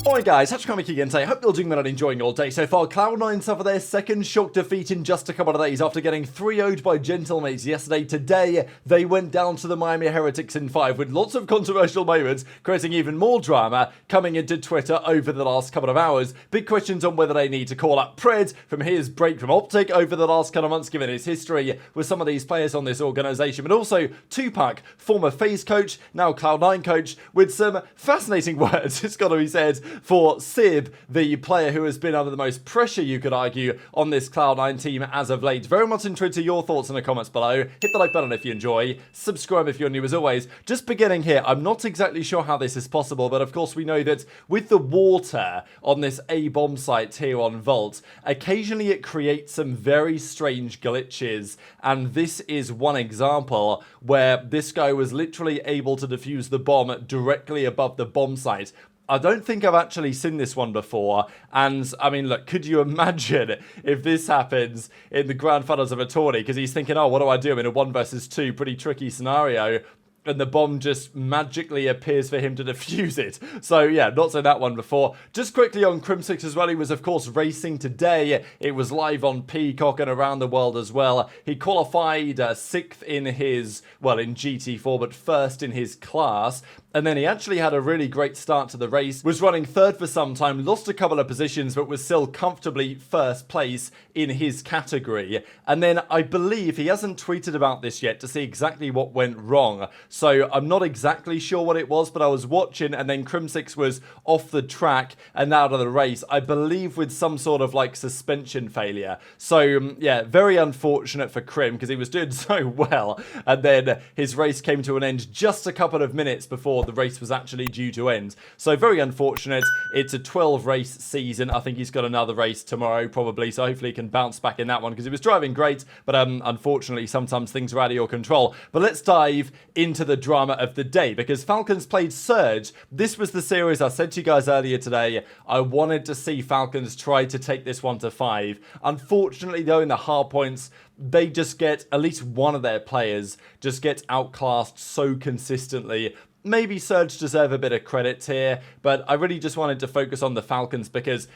Alright guys, HyDra again today. Hope you're doing well and enjoying your day so far. Cloud9 suffer their second shock defeat in just a couple of days after getting 3-0'd by Gentlemates yesterday. Today, they went down to the Miami Heretics in 5 with lots of controversial moments, creating even more drama coming into Twitter over the last couple of hours. Big questions on whether they need to call up Pred from his break from OpTic over the last couple of months, given his history with some of these players on this organisation. But also, Tupac, former FaZe coach, now Cloud9 coach, with some fascinating words, it's got to be said, for Sib, the player who has been under the most pressure, you could argue, on this Cloud9 team as of late. Very much intrigued to your thoughts in the comments below. Hit the like button if you enjoy. Subscribe if you're new as always. Just beginning here, I'm not exactly sure how this is possible, but of course we know that with the water on this A-bomb site here on Vault, occasionally it creates some very strange glitches, and this is one example where this guy was literally able to defuse the bomb directly above the bomb site. I don't think I've actually seen this one before, and I mean, look, could you imagine if this happens in the grand finals of a tourney? Because he's thinking, oh, what do I do in a 1 versus 2 pretty tricky scenario? And the bomb just magically appears for him to defuse it. So yeah, not seen that one before. Just quickly on Kremp as well, he was of course racing today. It was live on Peacock and around the world as well. He qualified 6th in his, well, in GT4, but 1st in his class. And then he actually had a really great start to the race, was running 3rd for some time, lost a couple of positions, but was still comfortably 1st place in his category. And then I believe he hasn't tweeted about this yet to see exactly what went wrong. So I'm not exactly sure what it was, but I was watching and then Kremp was off the track and out of the race, I believe with some sort of like suspension failure. So yeah, very unfortunate for Kremp because he was doing so well. And then his race came to an end just a couple of minutes before the race was actually due to end. So very unfortunate. It's a 12 race season. I think he's got another race tomorrow probably, so hopefully he can bounce back in that one because he was driving great, but unfortunately sometimes things are out of your control. But let's dive into the drama of the day because Falcons played Surge. This was the series I said to you guys earlier today. I wanted to see Falcons try to take this one to 5. Unfortunately though, in the hard points, they just get, at least one of their players just gets outclassed so consistently. Maybe Surge deserve a bit of credit here, but I really just wanted to focus on the Falcons because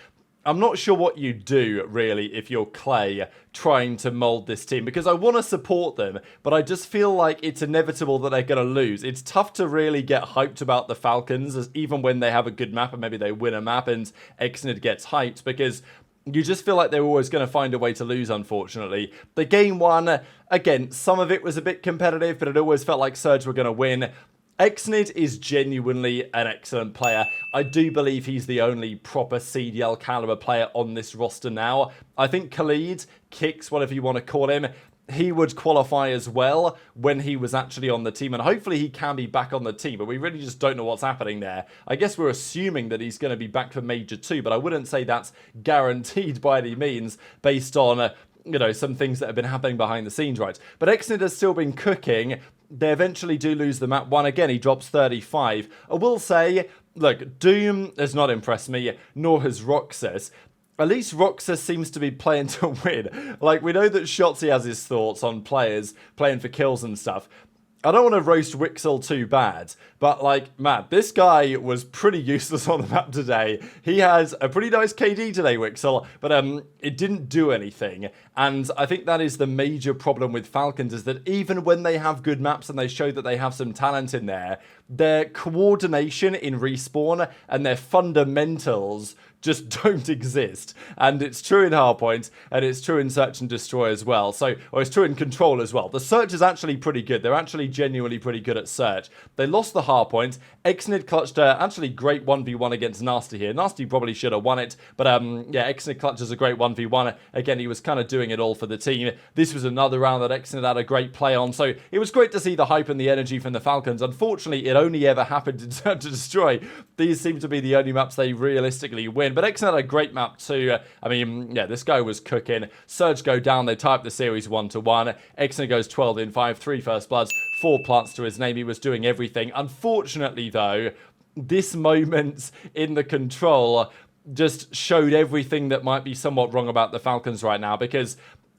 I'm not sure what you do, really, if you're Clay trying to mold this team, because I want to support them, but I just feel like it's inevitable that they're going to lose. It's tough to really get hyped about the Falcons, as even when they have a good map and maybe they win a map and Xnid gets hyped, because you just feel like they're always going to find a way to lose, unfortunately. The game one, again, some of it was a bit competitive, but it always felt like Surge were going to win. Xnid is genuinely an excellent player. I do believe he's the only proper CDL caliber player on this roster now. I think Khalid, Kicks, whatever you want to call him, he would qualify as well when he was actually on the team, and hopefully he can be back on the team, but we really just don't know what's happening there. I guess we're assuming that he's going to be back for Major 2, but I wouldn't say that's guaranteed by any means based on you know, some things that have been happening behind the scenes, right? But Xnid has still been cooking. They eventually do lose the map 1 again. He drops 35. I will say, look, Doom has not impressed me, nor has Roxas. At least Roxas seems to be playing to win. Like, we know that Shotzzy has his thoughts on players playing for kills and stuff. I don't want to roast Wixel too bad, but like, man, this guy was pretty useless on the map today. He has a pretty nice KD today, Wixel, but it didn't do anything. And I think that is the major problem with Falcons, is that even when they have good maps and they show that they have some talent in there, their coordination in respawn and their fundamentals just don't exist. And it's true in Hardpoint, and it's true in Search and Destroy as well. So, or it's true in Control as well. The Search is actually pretty good. They're actually genuinely pretty good at Search. They lost the Hardpoint. Xnid clutched a actually great 1v1 against Nastie here. Nastie probably should have won it, but yeah, Xnid clutches a great 1v1. Again, he was kind of doing it all for the team. This was another round that Xnid had a great play on, so it was great to see the hype and the energy from the Falcons. Unfortunately, it only ever happened in Search and Destroy. These seem to be the only maps they realistically win, but Xnid had a great map too. I mean, yeah, this guy was cooking. Surge go down, they tie up the series 1-1. Xnid goes 12 in 5, 3 first bloods, 4 plants to his name. He was doing everything. Unfortunately, though, this moment in the Control just showed everything that might be somewhat wrong about the Falcons right now, because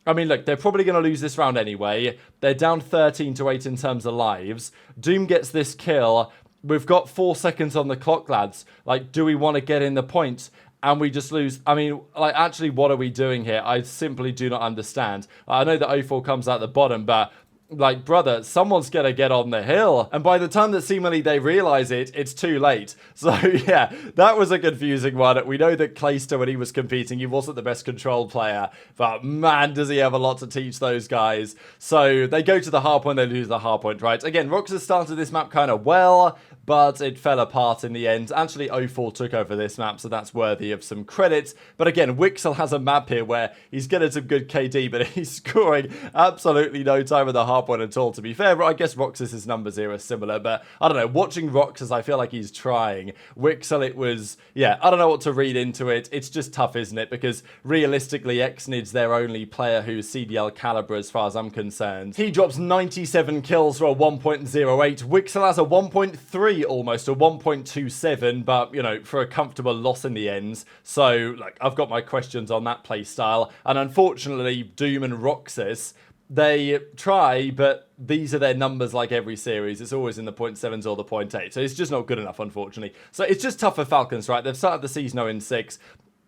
I mean, look, they're probably going to lose this round anyway. They're down 13-8 in terms of lives. Doom gets this kill. we've got 4 seconds on the clock, lads. Like, do we want to get in the point? And we just lose. I mean, like, actually, what are we doing here? I simply do not understand. I know that 0-4 comes out the bottom, but like, brother, someone's gonna get on the hill. And by the time that seemingly they realize it, it's too late. So yeah, that was a confusing one. We know that Clayster, when he was competing, he wasn't the best control player, but man, does he have a lot to teach those guys. So they go to the hard point, they lose the hard point, right? Again, Roxas started this map kind of well, but it fell apart in the end. Actually, 0-4 took over this map, so that's worthy of some credit. But again, Wixel has a map here where he's getting some good KD, but he's scoring absolutely no time with the hard point at all, to be fair. I guess Roxas's numbers here are similar, but I don't know. Watching Roxas, I feel like he's trying. Wixel, it was, yeah, I don't know what to read into it. It's just tough, isn't it? Because realistically, Xnid's their only player who's CDL caliber as far as I'm concerned. He drops 97 kills for a 1.08. Wixel has a 1.3 almost, a 1.27, but, you know, for a comfortable loss in the end. So, like, I've got my questions on that play style. And unfortunately, Doom and Roxas, they try, but these are their numbers like every series. It's always in the 0.7s or the 0.8. So it's just not good enough, unfortunately. So it's just tough for Falcons, right? They've started the season 0-6.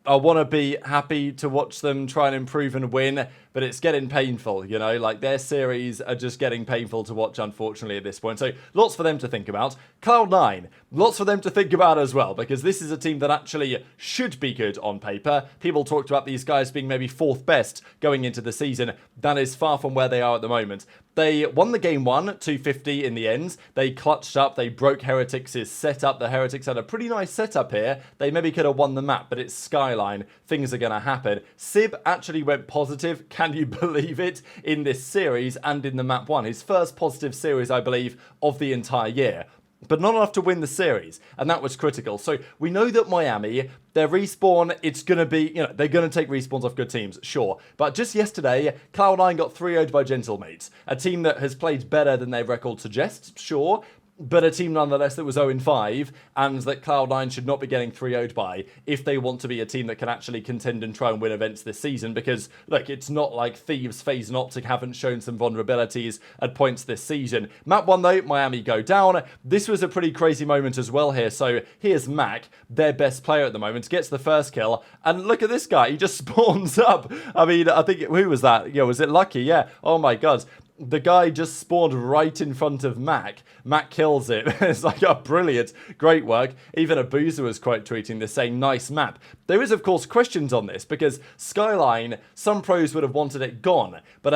I want to be happy to watch them try and improve and win, but it's getting painful, you know? Like, their series are just getting painful to watch, unfortunately, at this point. So lots for them to think about. Cloud9, lots for them to think about as well, because this is a team that actually should be good on paper. People talked about these guys being maybe 4th best going into the season. That is far from where they are at the moment. They won the game 1, 250 in the end. They clutched up. They broke Heretics' setup. The Heretics had a pretty nice setup here. They maybe could have won the map, but it's Skyline. Things are going to happen. Sib actually went positive. Can you believe it? In this series and in the map 1. His first positive series, I believe, of the entire year. But not enough to win the series, and that was critical. So we know that Miami, their respawn, it's going to be, you know, they're going to take respawns off good teams, sure. But just yesterday, Cloud9 got 3-0'd by Gentlemates, a team that has played better than their record suggests, sure, but a team nonetheless that was 0-5, and that Cloud9 should not be getting 3-0'd by if they want to be a team that can actually contend and try and win events this season, because, look, it's not like Thieves, FaZe and OpTic haven't shown some vulnerabilities at points this season. Map 1, though, Miami go down. This was a pretty crazy moment as well here, so here's Mack, their best player at the moment, gets the first kill, and look at this guy, he just spawns up. I mean, I think, who was that? Yeah, was it Lucky? Yeah, oh my god. The guy just spawned right in front of Mack. Mack kills it. It's like, oh, brilliant. Great work. Even Abuzah was quote tweeting this saying, nice map. There is, of course, questions on this because Skyline, some pros would have wanted it gone, but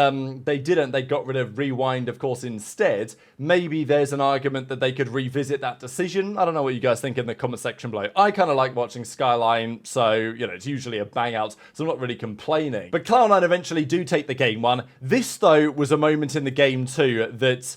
they didn't. They got rid of Rewind, of course, instead. Maybe there's an argument that they could revisit that decision. I don't know what you guys think in the comment section below. I kind of like watching Skyline, so, you know, it's usually a bang out, so I'm not really complaining. But Cloud9 eventually do take the game 1. This, though, was a moment in the game 2 that,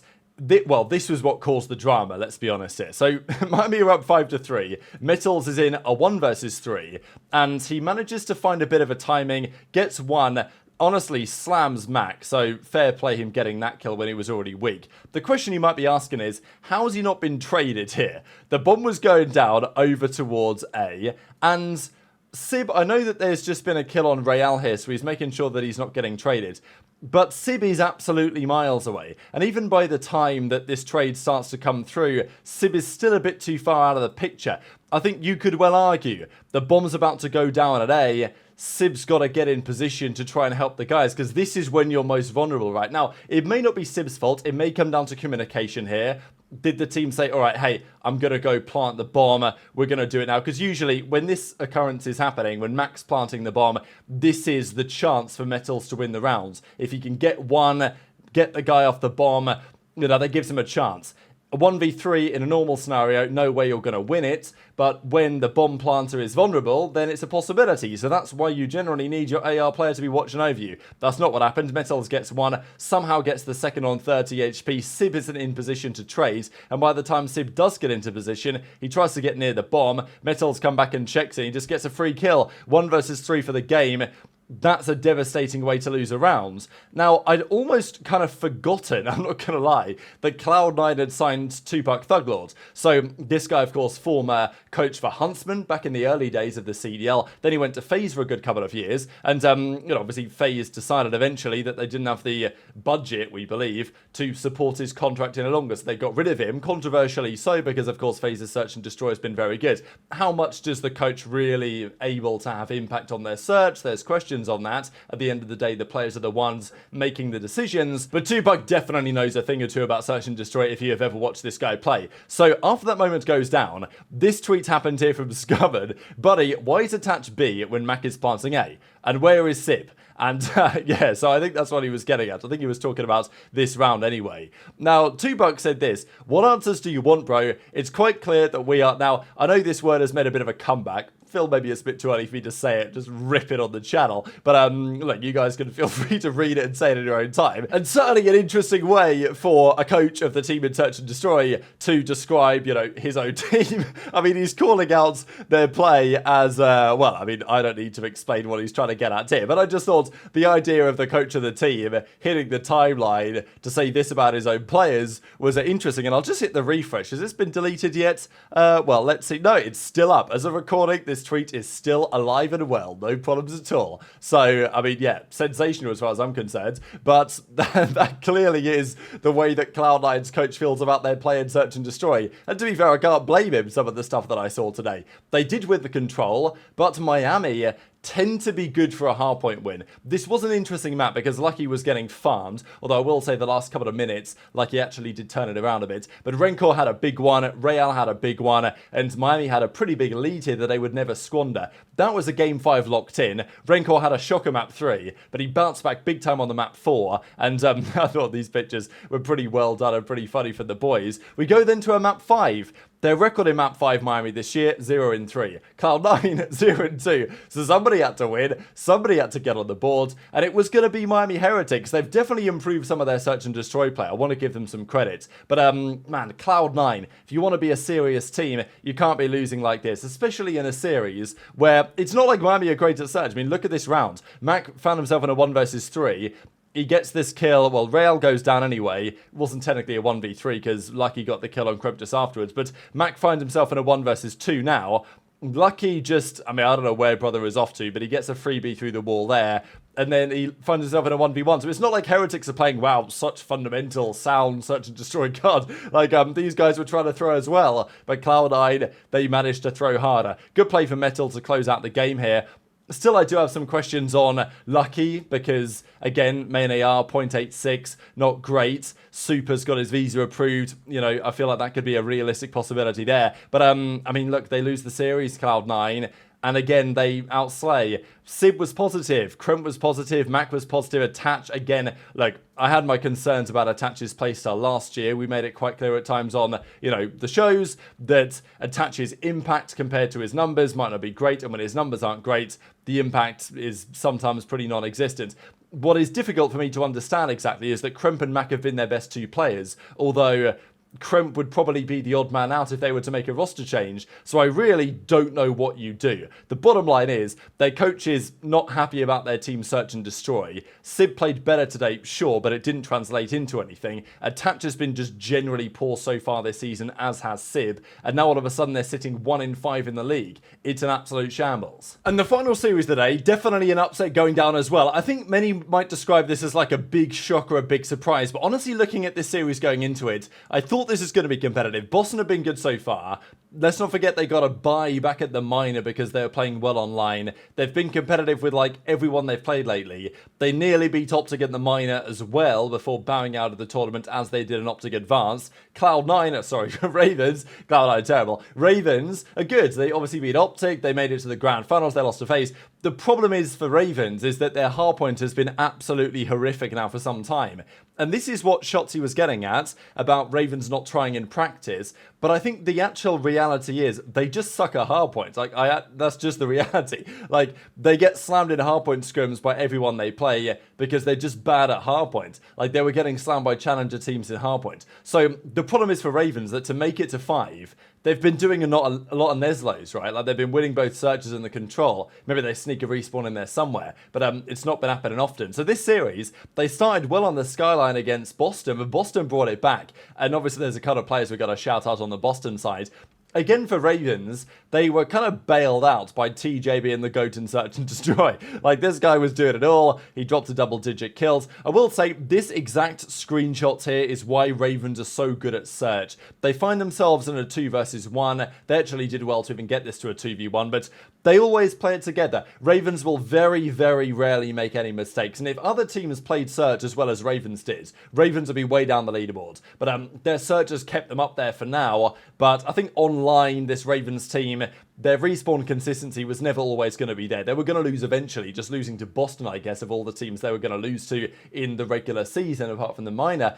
well, this was what caused the drama, let's be honest here. So Miami are up 5-3. Metals is in a 1 versus 3, and he manages to find a bit of a timing, gets 1, honestly slams Mack, so fair play him getting that kill when he was already weak. The question you might be asking is, how has he not been traded here? The bomb was going down over towards A, and Sib, I know that there's just been a kill on Real here, so he's making sure that he's not getting traded. But Sib is absolutely miles away. And even by the time that this trade starts to come through, Sib is still a bit too far out of the picture. I think you could well argue the bomb's about to go down at A. Sib's got to get in position to try and help the guys, because this is when you're most vulnerable right now. It may not be Sib's fault. It may come down to communication here. Did the team say, all right, hey, I'm going to go plant the bomb. We're going to do it now. Because usually when this occurrence is happening, when Mack's planting the bomb, this is the chance for Metals to win the rounds. If he can get 1, get the guy off the bomb, you know, that gives him a chance. A 1v3 in a normal scenario, no way you're going to win it, but when the bomb planter is vulnerable, then it's a possibility. So that's why you generally need your AR player to be watching over you. That's not what happened. Metals gets 1, somehow gets the second on 30 HP. Sib isn't in position to trade, and by the time Sib does get into position, he tries to get near the bomb. Metals come back and checks it. He just gets a free kill. 1 versus 3 for the game. that's a devastating way to lose a round. Now, I'd almost kind of forgotten, I'm not going to lie, that Cloud9 had signed Tupac Thuglord. So this guy, of course, former coach for Huntsman back in the early days of the CDL. Then he went to FaZe for a good couple of years. And, obviously FaZe decided eventually that they didn't have the budget, we believe, to support his contract any longer. So they got rid of him, controversially so, because, of course, FaZe's Search and Destroy has been very good. How much does the coach really able to have impact on their search? There's questions on that. At the end of the day, the players are the ones making the decisions, but Tupac definitely knows a thing or two about Search and Destroy if you have ever watched this guy play. So after that moment goes down, this tweet happened here from Scubbard. Buddy, why is attach B when Mack is planting A? And where is Simp? And yeah, so I think that's what he was getting at. I think he was talking about this round anyway. Now, Tupac said this: what answers do you want, bro? It's quite clear that we are... Now, I know this word has made a bit of a comeback. Phil, maybe it's a bit too early for me to say it, just rip it on the channel. But look, you guys can feel free to read it and say it in your own time. And certainly an interesting way for a coach of the team in Search and Destroy to describe, his own team. I mean, he's calling out their play as, well, I mean, I don't need to explain what he's trying to get at here, but I just thought the idea of the coach of the team hitting the timeline to say this about his own players was interesting. And I'll just hit the refresh. Has this been deleted yet? Well, let's see. No, it's still up. As of recording, this tweet is still alive and well, no problems at all. So, I mean, yeah, sensational as far as I'm concerned, but that clearly is the way that Cloud9's coach feels about their play in Search and Destroy. And to be fair, I can't blame him some of the stuff that I saw today. They did with the control, but Miami tend to be good for a hardpoint win. This was an interesting map because Lucky was getting farmed, although I will say the last couple of minutes, Lucky actually did turn it around a bit. But Rencor had a big one, Real had a big one, and Miami had a pretty big lead here that they would never squander. That was a game 5 locked in. Rencor had a shocker map 3, but he bounced back big time on the map 4, and I thought these pictures were pretty well done and pretty funny for the boys. We go then to a map 5. Their record in map 5 Miami this year, 0-3. Cloud9, 0-2. So somebody had to win, somebody had to get on the board, and it was going to be Miami Heretics. They've definitely improved some of their Search and Destroy play. I want to give them some credit. But, man, Cloud9, if you want to be a serious team, you can't be losing like this, especially in a series where it's not like Miami are great at Search. I mean, look at this round. Mack found himself in a 1 versus 3. He gets this kill. Well, Rail goes down anyway. It wasn't technically a 1v3 because Lucky got the kill on Kremp just afterwards. But Mack finds himself in a 1 versus 2 now. Lucky just, I mean, I don't know where brother is off to, but he gets a freebie through the wall there. And then he finds himself in a 1v1. So it's not like Heretics are playing, wow, such fundamental, sound, Search and Destroy card. Like, these guys were trying to throw as well. But Cloud9, they managed to throw harder. Good play for Metal to close out the game here. Still, I do have some questions on Lucky because, again, main AR, 0.86, not great. Super's got his visa approved. I feel like that could be a realistic possibility there. But, I mean, look, they lose the series, Cloud9. And again, they outslay. Sib was positive, Kremp was positive, Mack was positive, Attach, again, look, I had my concerns about Attach's playstyle last year. We made it quite clear at times on, the shows that Attach's impact compared to his numbers might not be great, and when his numbers aren't great, the impact is sometimes pretty non-existent. What is difficult for me to understand exactly is that Kremp and Mack have been their best 2 players, although Kremp would probably be the odd man out if they were to make a roster change, so I really don't know what you do. The bottom line is, their coach is not happy about their team Search and Destroy. Sib played better today, sure, but it didn't translate into anything. Attach has been just generally poor so far this season, as has Sib, and now all of a sudden they're sitting 1-5 in the league. It's an absolute shambles. And the final series today, definitely an upset going down as well. I think many might describe this as like a big shock or a big surprise, but honestly looking at this series going into it, I thought this is going to be competitive. Boston have been good so far. Let's not forget they got a bye back at the minor because they were playing well online. They've been competitive with like everyone they've played lately. They nearly beat OpTic in the minor as well before bowing out of the tournament as they did an OpTic advance. Cloud9, sorry, Ravens. Cloud9 terrible. Ravens are good. They obviously beat OpTic. They made it to the grand finals. They lost to FaZe. The problem is for Ravens is that their hardpoint has been absolutely horrific now for some time. And this is what Shotzzy was getting at about Ravens not trying in practice. But I think the actual reality is they just suck at hardpoints. Like, that's just the reality. Like, they get slammed in hardpoint scrims by everyone they play because they're just bad at hardpoint. Like, they were getting slammed by challenger teams in hardpoint. So the problem is for Ravens that to make it to 5, they've been doing a lot of Neslos, right? Like, they've been winning both searches and the control. Maybe they sneak a respawn in there somewhere, but it's not been happening often. So this series, they started well on the skyline against Boston, but Boston brought it back. And obviously there's a couple of players we've got to shout out on the Boston side. Again, for Ravens, they were kind of bailed out by TJ being the GOAT in Search and Destroy. Like, this guy was doing it all. He dropped to double-digit kills. I will say, this exact screenshot here is why Ravens are so good at Search. They find themselves in a 2 versus 1. They actually did well to even get this to a 2v1, but they always play it together. Ravens will very, very rarely make any mistakes. And if other teams played Search as well as Ravens did, Ravens would be way down the leaderboard. But their Search has kept them up there for now. But I think online, this Ravens team, their respawn consistency was never always going to be there. They were going to lose eventually, just losing to Boston, I guess, of all the teams they were going to lose to in the regular season, apart from the minor.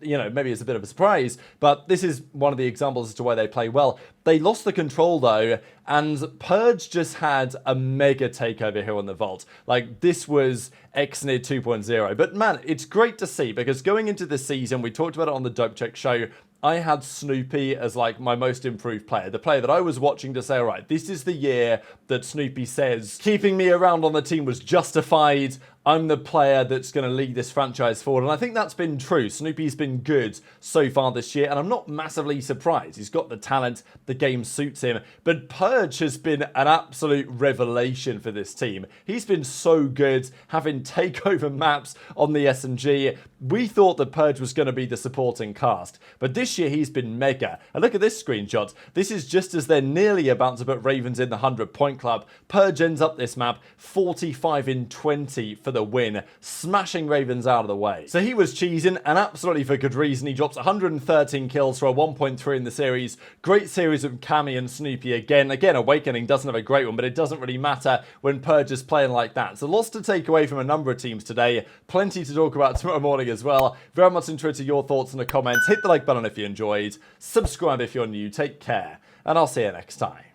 You know, maybe it's a bit of a surprise, but this is one of the examples as to why they play well. They lost the control, though, and Purge just had a mega takeover here on the Vault. Like, this was Xnid 2.0. But, man, it's great to see, because going into this season, we talked about it on the Dope Check show, I had Snoopy as, like, my most improved player. The player that I was watching to say, all right, this is the year that Snoopy says keeping me around on the team was justified. I'm the player that's going to lead this franchise forward. And I think that's been true. Snoopy's been good so far this year, and I'm not massively surprised. He's got the talent, the game suits him. But Purge has been an absolute revelation for this team. He's been so good, having takeover maps on the SMG. We thought that Purge was going to be the supporting cast, but this year he's been mega. And look at this screenshot. This is just as they're nearly about to put Ravens in the 100-point club. Purge ends up this map 45 in 20 for the win, smashing Ravens out of the way. So he was cheesing, and absolutely for good reason. He drops 113 kills for a 1.3 in the series. Great series of Cammy and Snoopy again. Again, Awakening doesn't have a great one, but it doesn't really matter when Purge is playing like that. So lots to take away from a number of teams today. Plenty to talk about tomorrow morning as well. Very much interested in your thoughts in the comments. Hit the like button if you enjoyed. Subscribe if you're new. Take care, and I'll see you next time.